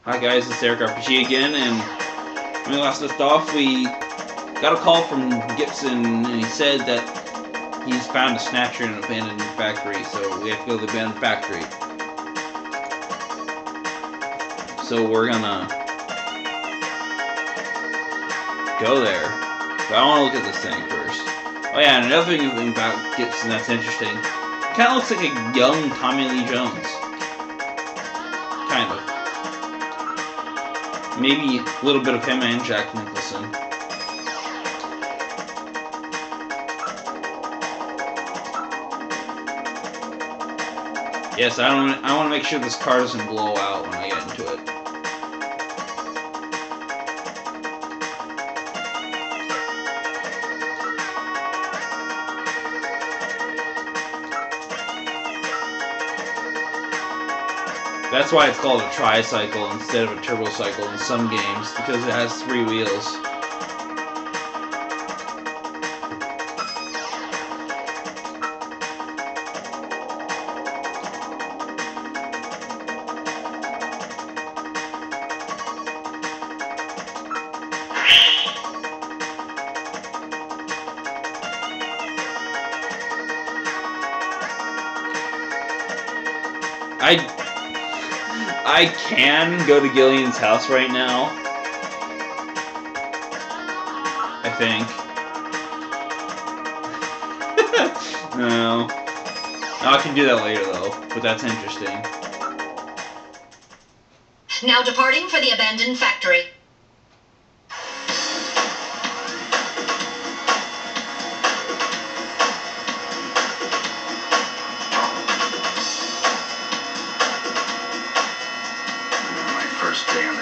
Hi guys, it's Eric RPG again, and when we last left off, we got a call from Gibson, and he said that he's found a Snatcher in an abandoned factory, so we have to go to the abandoned factory. So we're gonna go there. But I want to look at this thing first. Oh yeah, and another thing about Gibson that's interesting, it kind of looks like a young Tommy Lee Jones. Kind of. Maybe a little bit of him and Jack Nicholson. Yes, I want to make sure this car doesn't blow out when I get into it. That's why it's called a tricycle instead of a turbocycle in some games, because it has 3 wheels. I can go to Gillian's house right now. I think. No. I can do that later though, but that's interesting. Now departing for the abandoned factory.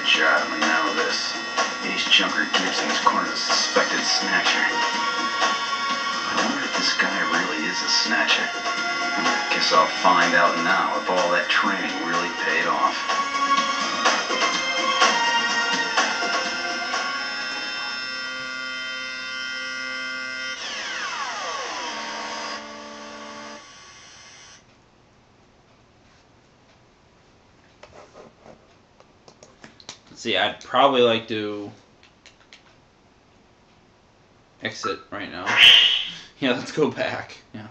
Job, and now this. Ace Junker Gibson's cornered a suspected Snatcher. I wonder if this guy really is a Snatcher. Guess I'll find out now if all that training really paid off. See, I'd probably like to exit right now. Yeah, let's go back. Yeah.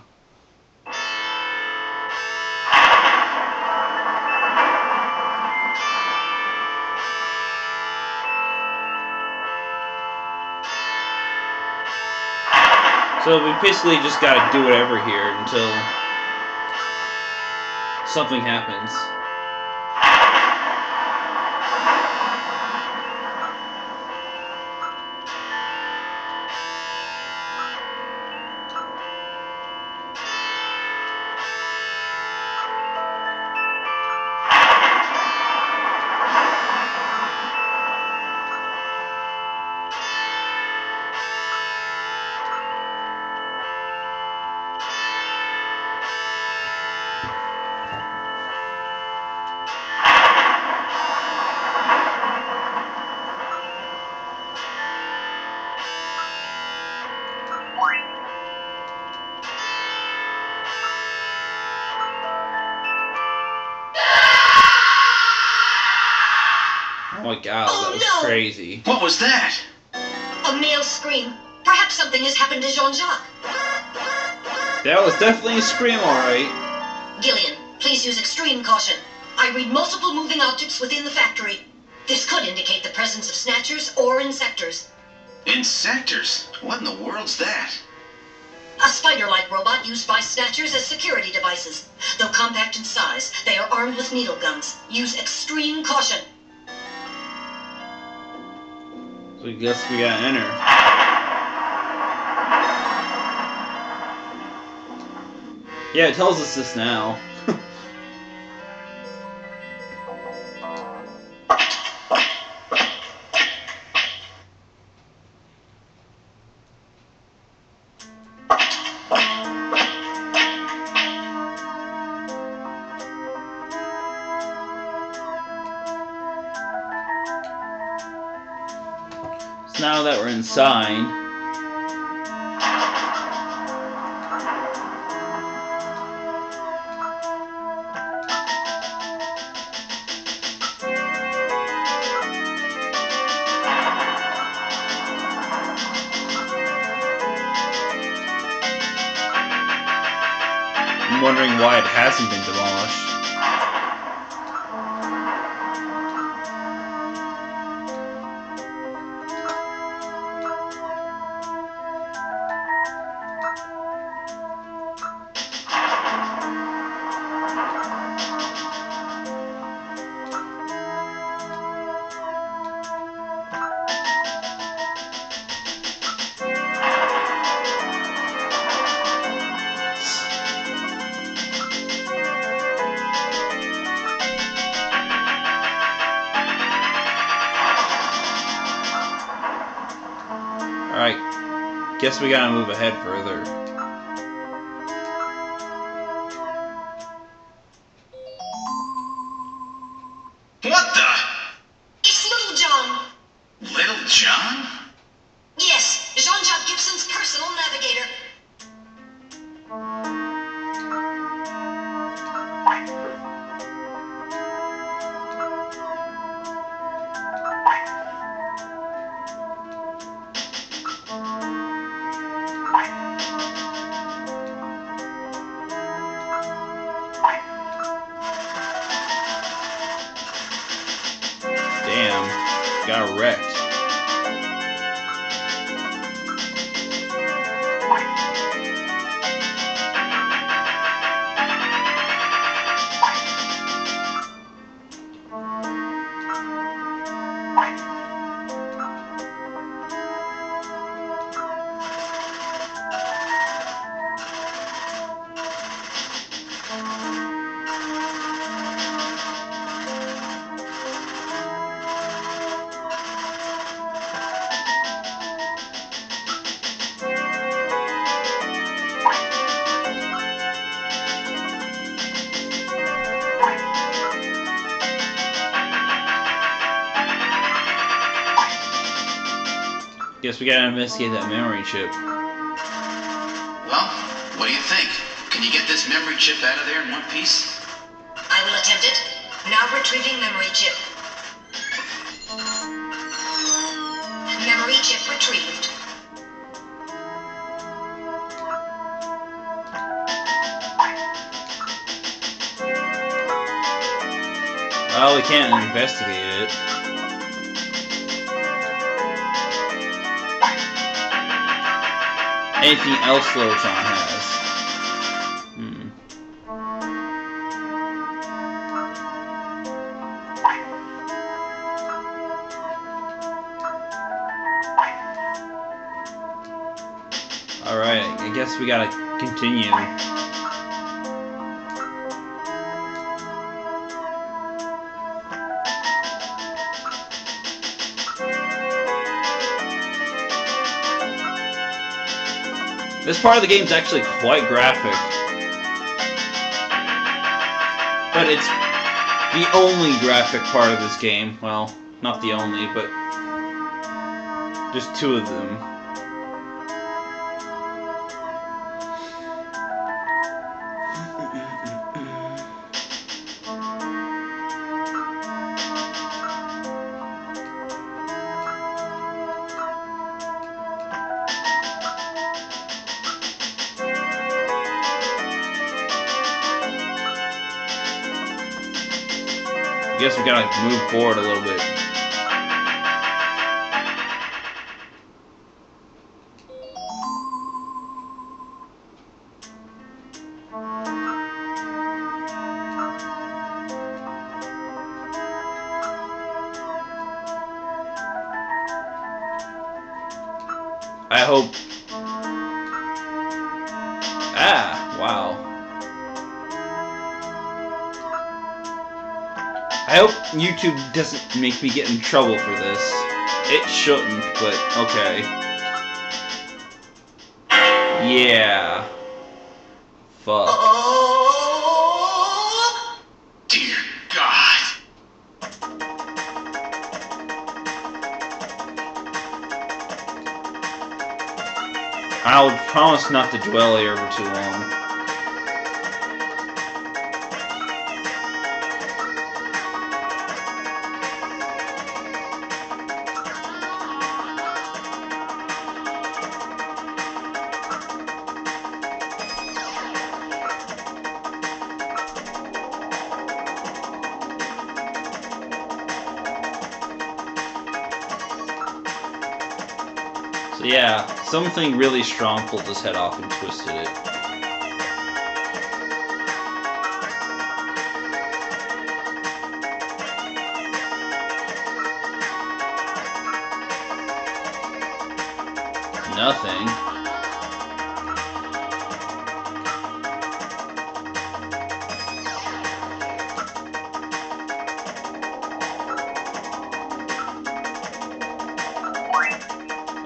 So we basically just gotta do whatever here until something happens. Oh my god, that was crazy. What was that? A male scream. Perhaps something has happened to Jean-Jacques. That was definitely a scream, alright. Gillian, please use extreme caution. I read multiple moving objects within the factory. This could indicate the presence of Snatchers or Insectors. Insectors? What in the world's that? A spider-like robot used by Snatchers as security devices. Though compact in size, they are armed with needle guns. Use extreme caution. So I guess we gotta enter. Yeah, it tells us this now. So now that we're inside, wondering why it hasn't been demolished. Alright, guess we gotta move ahead further. What the? It's Little John. Little John? Yes, Jean-Jacques Gibson's personal navigator. Damn, got wrecked. Guess we gotta investigate that memory chip. Well, what do you think? Can you get this memory chip out of there in one piece? I will attempt it. Now retrieving memory chip. Memory chip retrieved. Well, we can't investigate it. Anything else Little John has? Alright, I guess we gotta continue. This part of the game is actually quite graphic. But it's the only graphic part of this game. Well, not the only, but just two of them. I guess we gotta move forward a little bit. I hope... Ah, wow. I hope YouTube doesn't make me get in trouble for this. It shouldn't, but okay. Yeah. Fuck. Oh! Dear God. I'll promise not to dwell here for too long. So yeah, something really strong pulled his head off and twisted it. Nothing.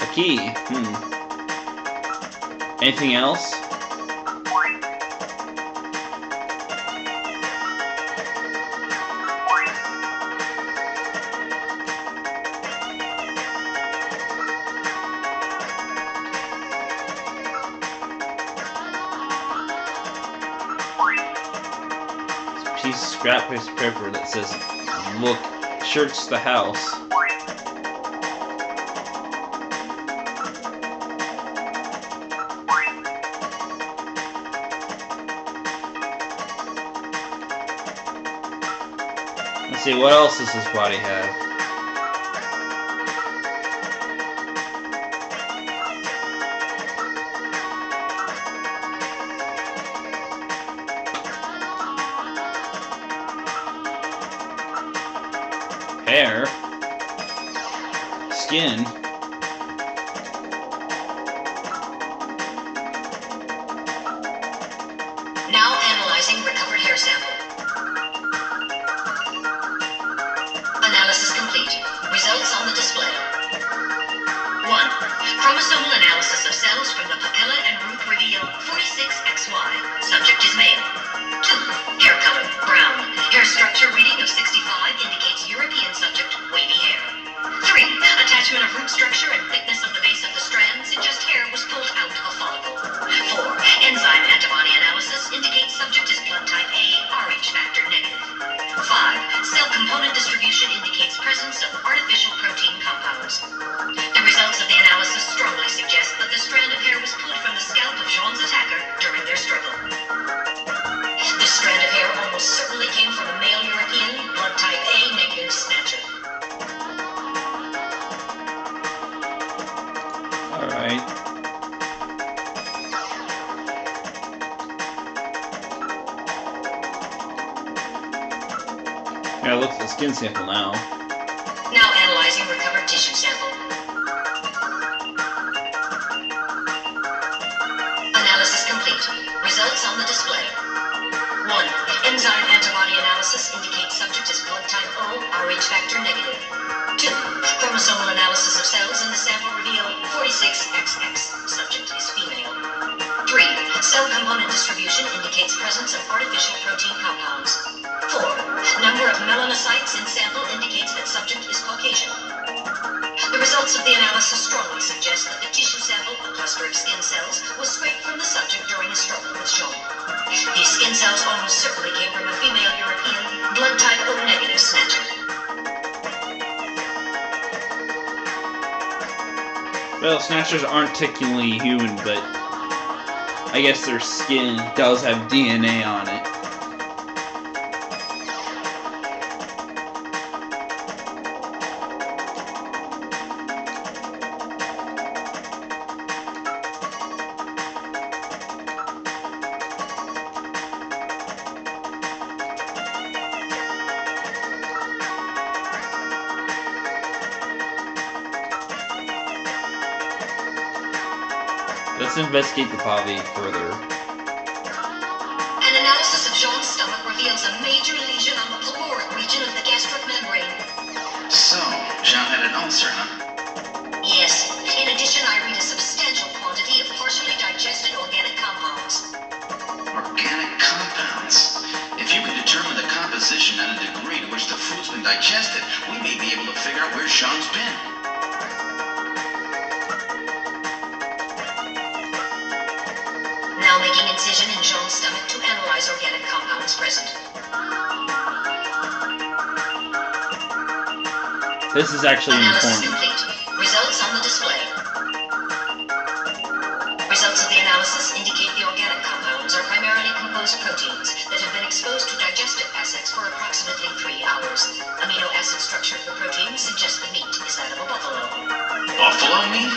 A key. Anything else? Piece of scrap piece of paper that says, "Look, search the house." Let's see, what else does his body have? Hair, skin, Now analyzing recovered hair sample. Analysis complete. Results on the display. 1. Chromosomal analysis of cells from the papilla and root reveal 46XY. Subject is male. 2. Hair color, brown. Hair structure reading of 65 indicates European subject, wavy hair. 3. Attachment of root structure and thickness of the base of the strand suggest hair was pulled out of follicle. 4. Enzyme antibody analysis indicates subject is blood type A, Rh factor negative. 5. Cell component distribution indicates presence of artificial protein compounds. The results of the analysis strongly suggest that the strand of hair was pulled from the scalp of Jean's attacker during their struggle. This strand of hair almost certainly came from a male European, blood type A negative Snatcher. alright. Yeah, look at the skin sample now. Now analyzing recovered tissue sample. Analysis complete. Results on the display. 1. Enzyme antibody analysis indicates subject is blood type O, Rh factor negative. 2. Chromosomal analysis of cells in the sample reveal 46XX. Subject is female. 3. Cell component distribution indicates presence of artificial protein compounds. 4. Number of melanocytes in sample indicates that subject is Caucasian. The results of the analysis strongly suggest that the tissue sample, a cluster of skin cells, was scraped from the subject during a struggle with Jean. These skin cells almost certainly came from a female European, blood type O negative Snatcher. Well, Snatchers aren't technically human, but I guess their skin does have DNA on it. Let's investigate the body further. An analysis of Jean's stomach reveals a major lesion on the caloric region of the gastric membrane. So, Jean had an ulcer, huh? Yes. In addition, I read a substantial quantity of partially digested organic compounds. Organic compounds. If you can determine the composition and the degree to which the food's been digested, we may be able to figure out where Jean's been. Now making incision in Jean's stomach to analyze organic compounds present. This is actually Analysis important. complete. Results on the display. Results of the analysis indicate the organic compounds are primarily composed proteins that have been exposed to digestive acids for approximately 3 hours. Amino acid structure of the protein suggests the meat is that of a buffalo. Buffalo meat?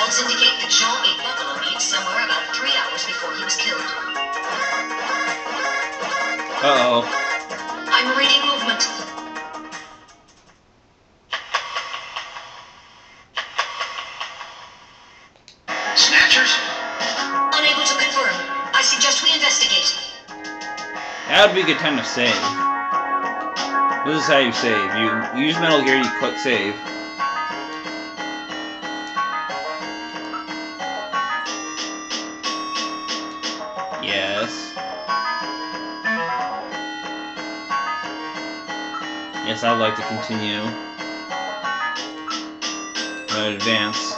Logs indicate that Jean ate buffalo meat somewhere about 3 hours before he was killed. Uh-oh. I'm reading movement. Snatchers? Unable to confirm. I suggest we investigate. That would be a good time to save. This is how you save. You use Metal Gear, you click save. Yes. Yes, I'd like to continue. Advance.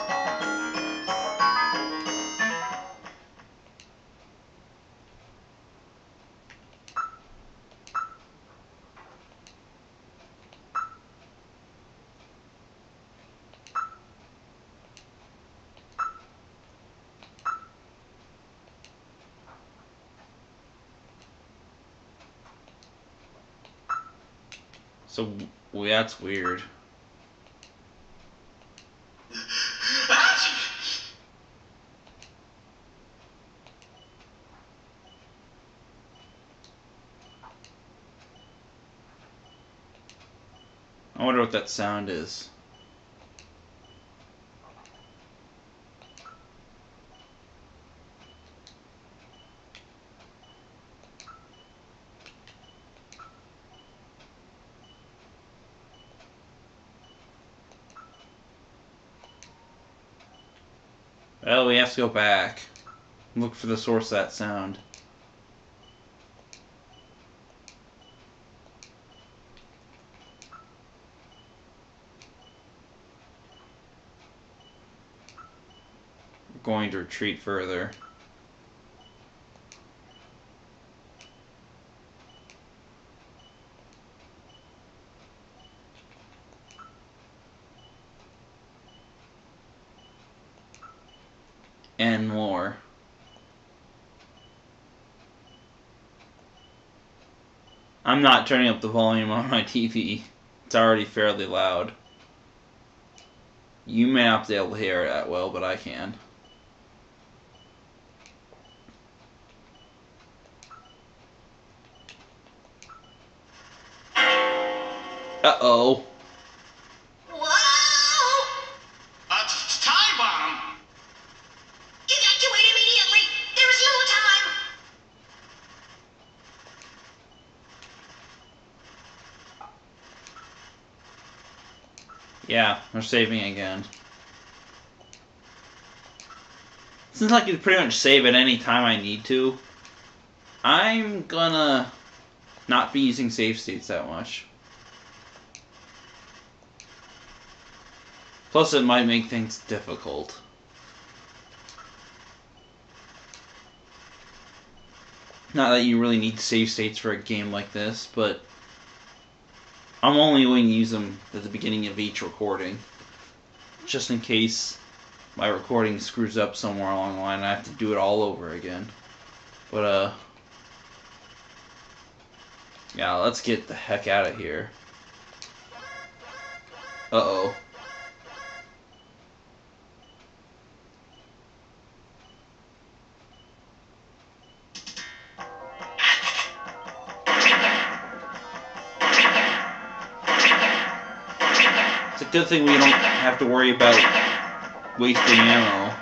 So, well, that's weird. I wonder what that sound is. Well, we have to go back. Look for the source of that sound. We're going to retreat further. And more. I'm not turning up the volume on my TV. It's already fairly loud. You may not be able to hear it that well, but I can. Uh-oh. Whoa! Time bomb! Evacuate immediately! There is little time! Yeah, we're saving again. Since I can pretty much save at any time I need to, I'm gonna not be using save states that much. Plus, it might make things difficult. Not that you really need save states for a game like this, but I'm only going to use them at the beginning of each recording. Just in case my recording screws up somewhere along the line and I have to do it all over again. But, yeah, let's get the heck out of here. Uh-oh. It's a good thing we don't have to worry about wasting ammo.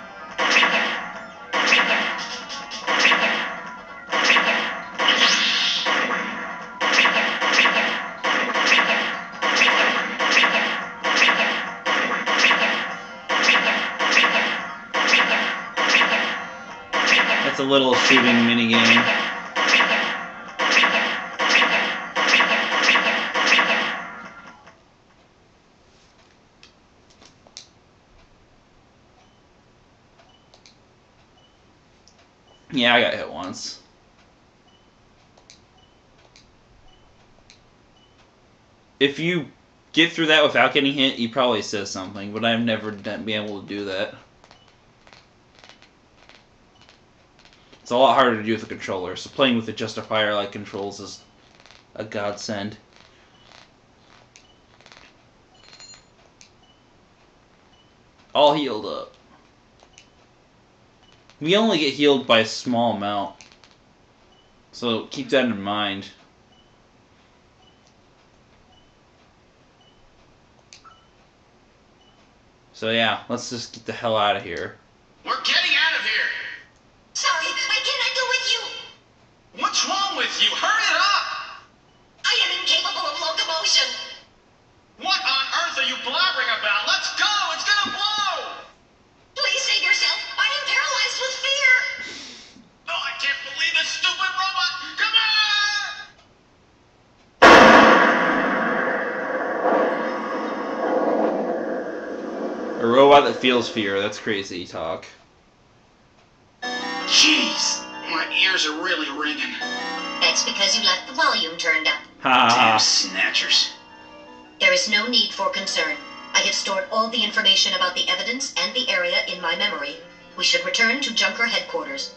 That's a little shooting minigame. Yeah, I got hit once. If you get through that without getting hit, he probably says something, but I've never been able to do that. It's a lot harder to do with a controller, so playing with the Justifier-like controls is a godsend. All healed up. We only get healed by a small amount. So keep that in mind. So yeah, let's just get the hell out of here. We're getting out of here! Sorry, I cannot go with you. What's wrong with you? Hurry it up! I am incapable of locomotion. What on earth are you blabbering about? Let's go! It's gonna blow! Please save yourself. I am paralyzed with fear. Oh, I can't believe this stupid robot! Come on! A robot that feels fear, that's crazy talk. Jeez, my ears are really ringing. That's because you left the volume turned up. Damn Ha! snatchers. There is no need for concern. I have stored all the information about the evidence and the area in my memory. We should return to Junker headquarters.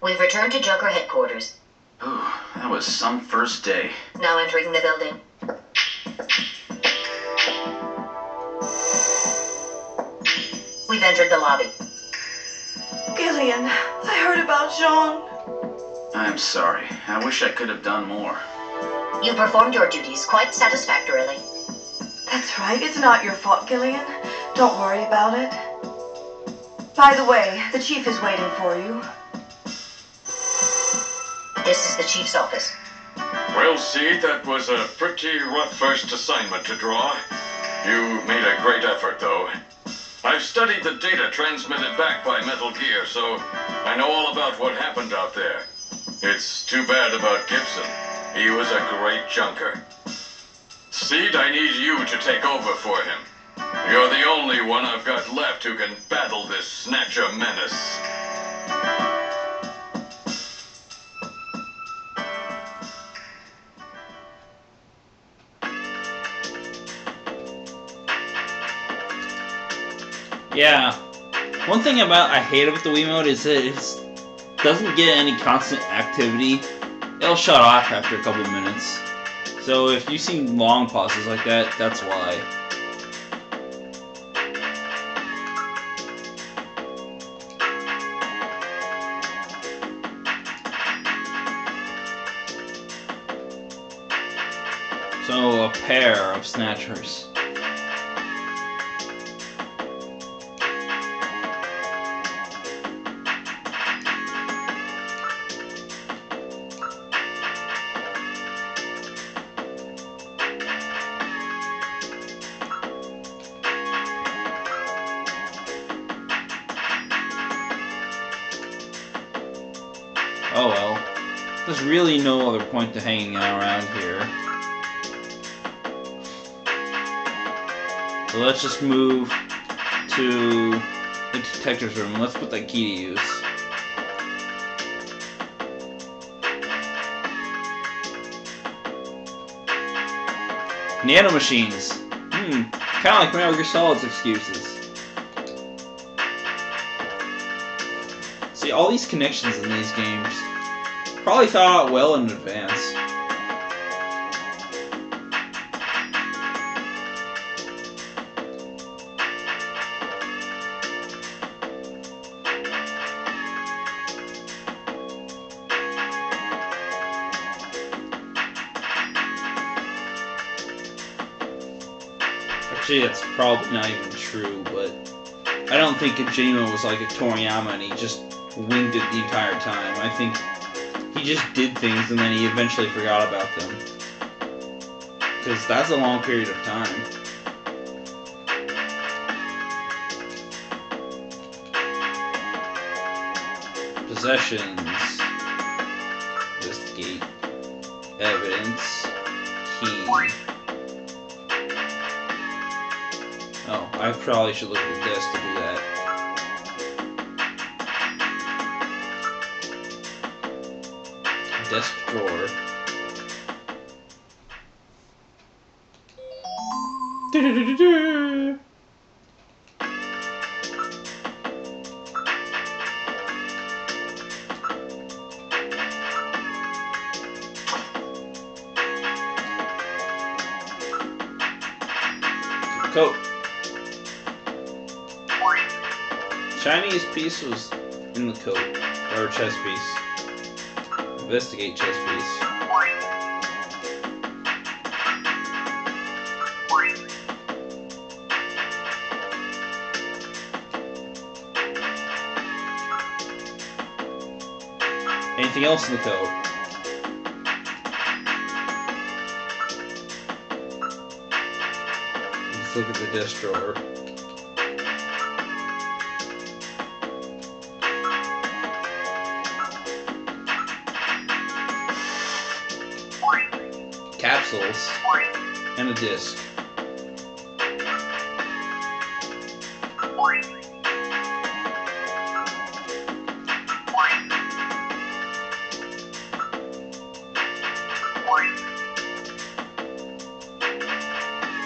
We've returned to Junker headquarters. Ooh, that was some first day. Now entering the building. We've entered the lobby. Gillian, I heard about Jean. I'm sorry. I wish I could have done more. You performed your duties quite satisfactorily. That's right, it's not your fault, Gillian. Don't worry about it. By the way, the chief is waiting for you. This is the chief's office. Well, see, that was a pretty rough first assignment to draw. You made a great effort, though. I've studied the data transmitted back by Metal Gear, so I know all about what happened out there. It's too bad about Gibson. He was a great junker. Seed, I need you to take over for him. You're the only one I've got left who can battle this Snatcher menace. Yeah. One thing I hate about the Wiimote is that it doesn't get any constant activity. It'll shut off after a couple of minutes. So if you see long pauses like that, that's why. So a pair of Snatchers. Oh well. There's really no other point to hanging out around here. So let's just move to the detector's room. Let's put that key to use. Nanomachines. Kind of like Metal Gear Solid's excuses. See, all these connections in these games probably thought out well in advance. Actually, that's probably not even true, but I don't think Kojima was like a Toriyama and he just winged it the entire time. I think he just did things and then he eventually forgot about them. Because that's a long period of time. Possessions. Investigate. Evidence. Key. Oh, I probably should look at the desk to do that. Desk drawer. Do-do-do-do-do. Chinese piece was in the coat, or chest piece. Investigate chest piece. Anything else in the coat? Let's look at the desk drawer. Capsules and a disc.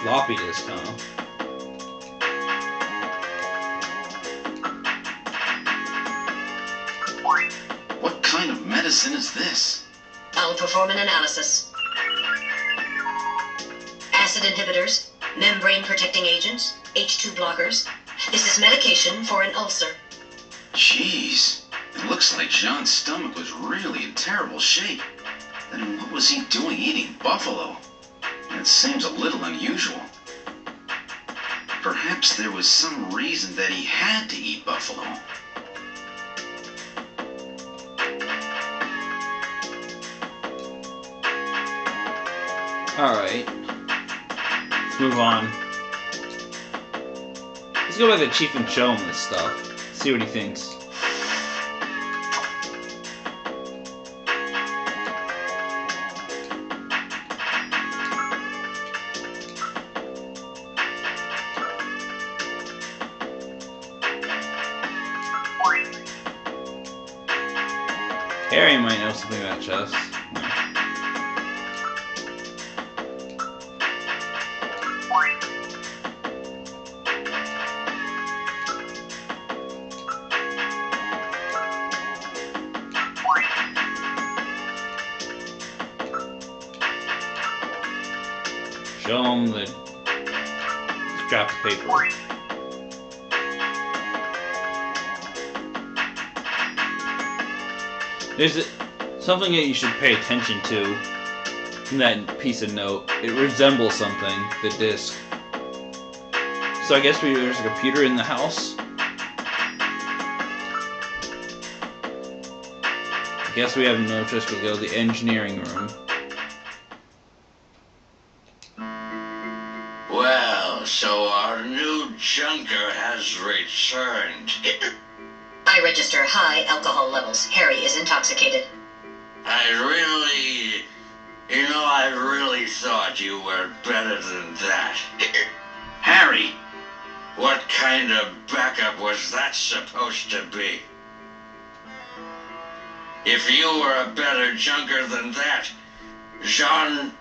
Floppy disk, huh? What kind of medicine is this? I'll perform an analysis. Acid inhibitors, membrane protecting agents, H2 blockers. This is medication for an ulcer. Jeez, it looks like John's stomach was really in terrible shape. Then what was he doing eating buffalo? It seems a little unusual. Perhaps there was some reason that he had to eat buffalo. Alright. Let's move on. Let's go back to the Chief and show him this stuff. See what he thinks. Harry might know something about chess. Show him the scrap of paper. There's something that you should pay attention to in that piece of note. It resembles something, the disc. So I guess there's a computer in the house. I guess we have no choice but to go to the engineering room. Well, so our new junker has returned. I register high alcohol levels. Harry is intoxicated. I really thought you were better than that. Harry! What kind of backup was that supposed to be? If you were a better junker than that, Jean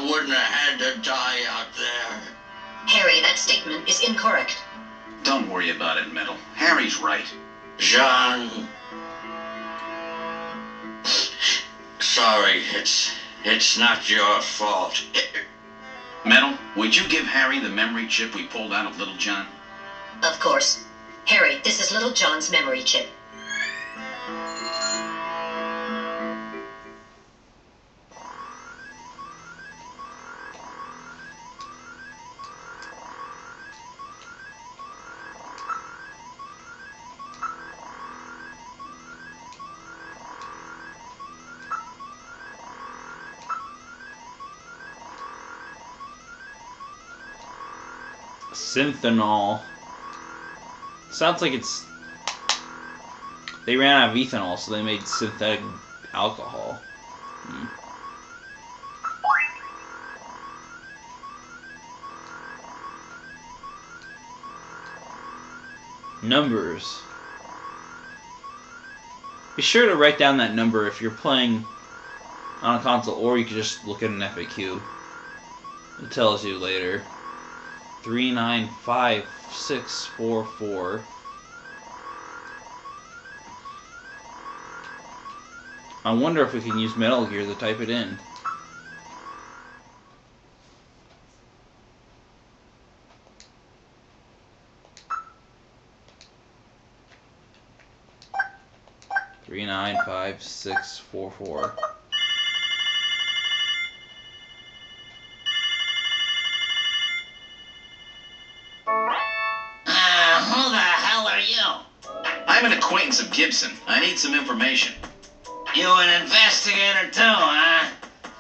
wouldn't have had to die out there. Harry, that statement is incorrect. Don't worry about it, Metal. Harry's right. Jean... Sorry, it's not your fault. Metal, would you give Harry the memory chip we pulled out of Little John? Of course. Harry, this is Little John's memory chip. Synthanol. Sounds like it's... They ran out of ethanol, so they made synthetic alcohol. Numbers. Be sure to write down that number if you're playing on a console, or you can just look at an FAQ. It tells you later. 395644. I wonder if we can use Metal Gear to type it in. 395644. Who the hell are you? I'm an acquaintance of Gibson. I need some information. You an investigator too, huh?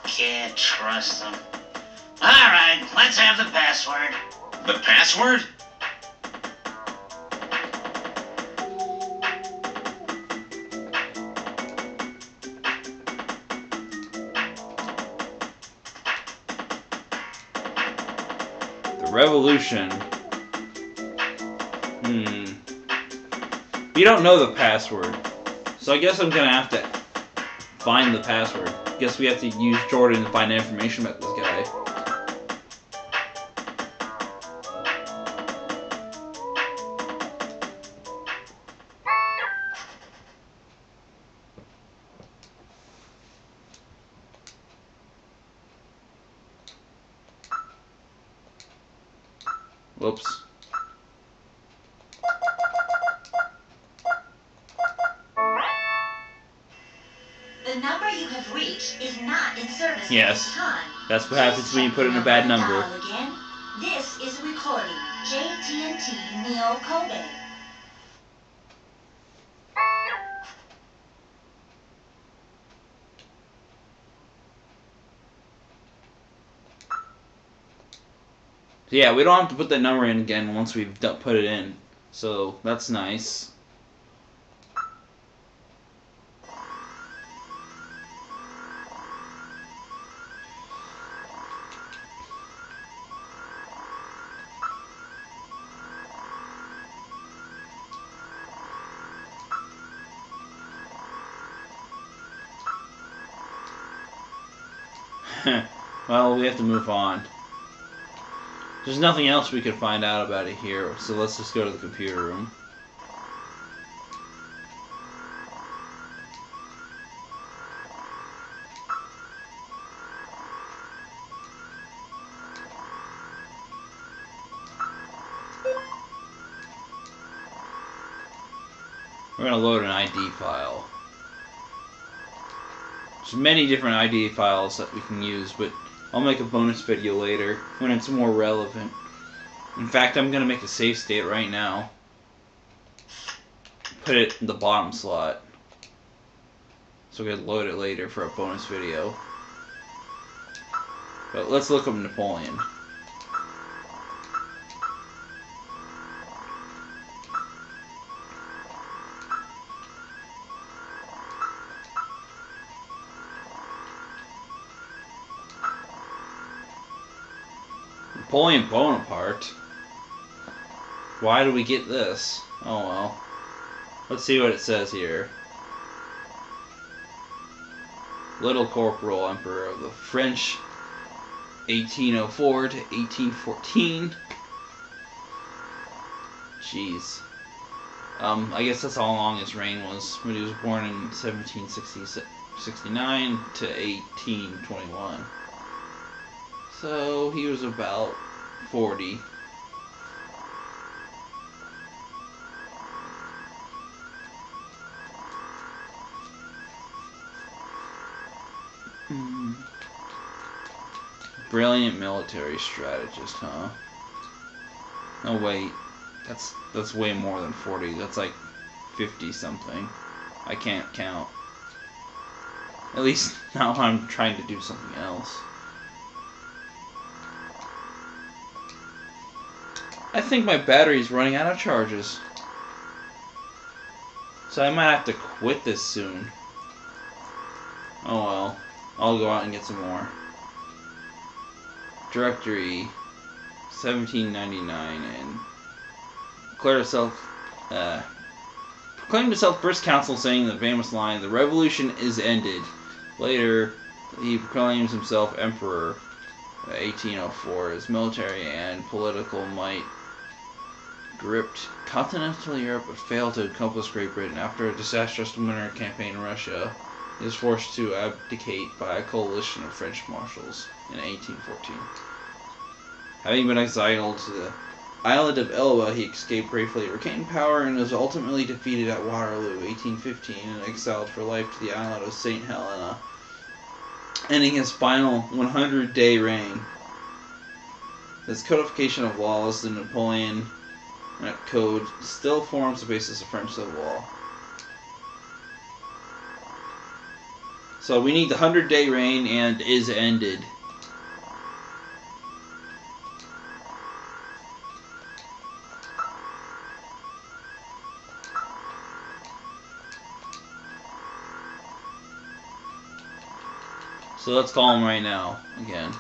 Can't trust him. Alright, let's have the password. The password? The Revolution. You don't know the password. So I guess I'm gonna have to find the password. Guess we have to use Jordan to find information about this guy. Whoops. The number you have reached is not in service Yes. at this time. That's what happens when you put in a bad number. Dial again. This is a recording. JTNT Neo Kobe. So yeah, we don't have to put that number in again once we've put it in. So that's nice. Well, we have to move on. There's nothing else we could find out about it here, so let's just go to the computer room. We're going to load an ID file. There's many different ID files that we can use, but I'll make a bonus video later when it's more relevant. In fact, I'm going to make a save state right now. Put it in the bottom slot. So we can load it later for a bonus video. But let's look up Napoleon. Napoleon Bonaparte? Why do we get this? Oh well. Let's see what it says here. Little Corporal Emperor of the French, 1804 to 1814. Jeez. I guess that's how long his reign was. When he was born in 1769 to 1821. So he was about 40. Brilliant military strategist, huh? Oh wait, that's way more than 40. That's like 50 something. I can't count. At least now I'm trying to do something else. I think my battery's running out of charges. So I might have to quit this soon. Oh well. I'll go out and get some more. Directory 1799 and proclaimed himself first consul, saying the famous line, "The revolution is ended." Later, he proclaims himself emperor. 1804. His military and political might gripped continental Europe but failed to encompass Great Britain. After a disastrous winter campaign in Russia, he was forced to abdicate by a coalition of French marshals in 1814. Having been exiled to the island of Elba, he escaped bravely, retained power, and was ultimately defeated at Waterloo, 1815, and exiled for life to the island of St. Helena, ending his final 100-day reign. This codification of laws, the Napoleon Code, still forms the basis of French civil law. So we need the 100-day reign and is ended. So let's call him right now, again.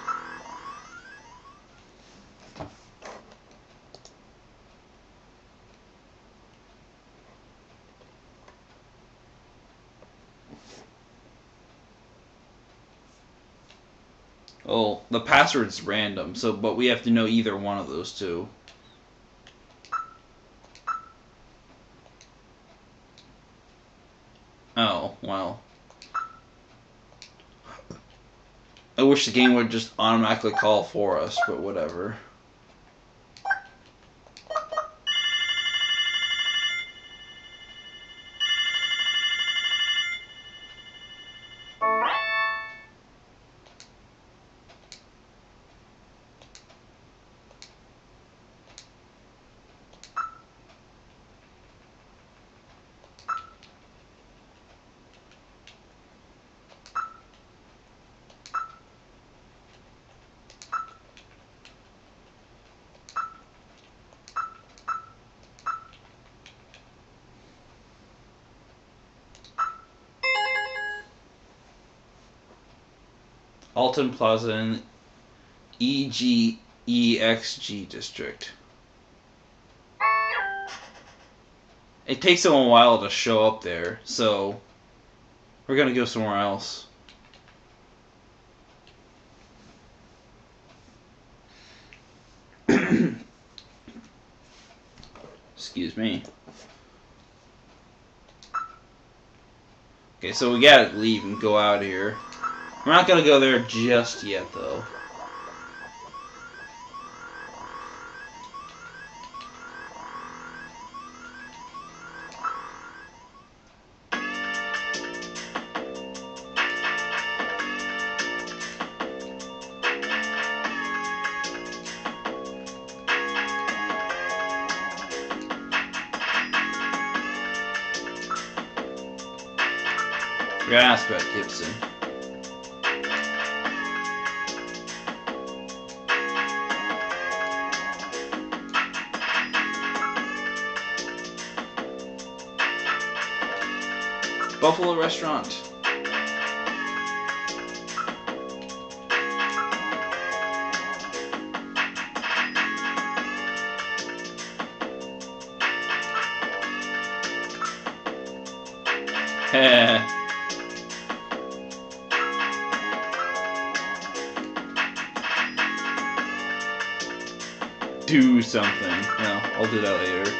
Oh, the password's random, so but we have to know either one of those two. Oh, well. I wish the game would just automatically call for us, but whatever. Alton Plaza in EXG district. It takes them a while to show up there, so we're gonna go somewhere else. Excuse me. Okay, so we gotta leave and go out of here. We're not gonna go there just yet, though. We're gonna ask about Gibson. Buffalo Restaurant. Heh. Do something. No, I'll do that later.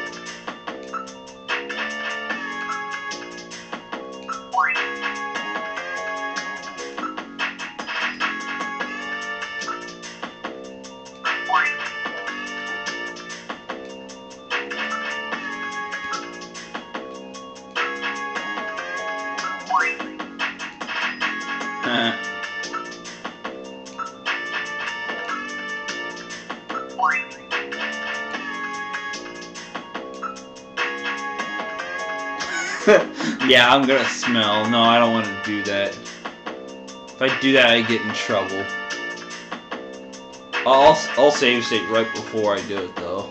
Yeah, I'm gonna smell. No, I don't want to do that. If I do that, I get in trouble. I'll save state right before I do it, though.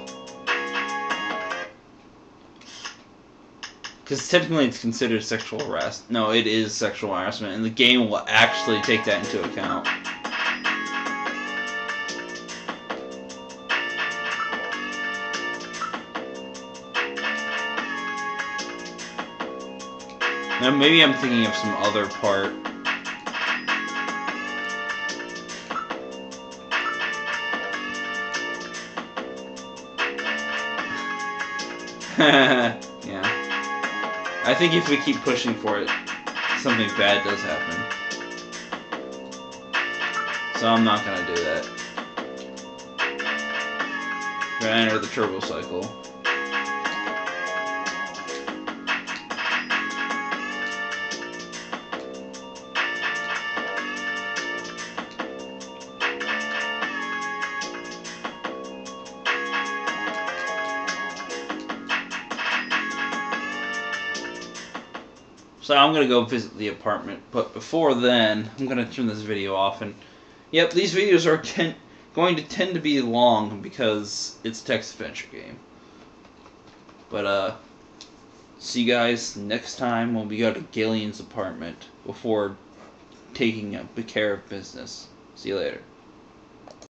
Because technically it's considered sexual harassment. No, it is sexual harassment, and the game will actually take that into account. Now maybe I'm thinking of some other part. Yeah. I think if we keep pushing for it, something bad does happen. So I'm not gonna do that. Gotta enter the turbo cycle. So I'm going to go visit the apartment, but before then, I'm going to turn this video off. And yep, these videos are going to tend to be long because it's a text-adventure game. But, see you guys next time when we go to Gillian's apartment before taking care of business. See you later.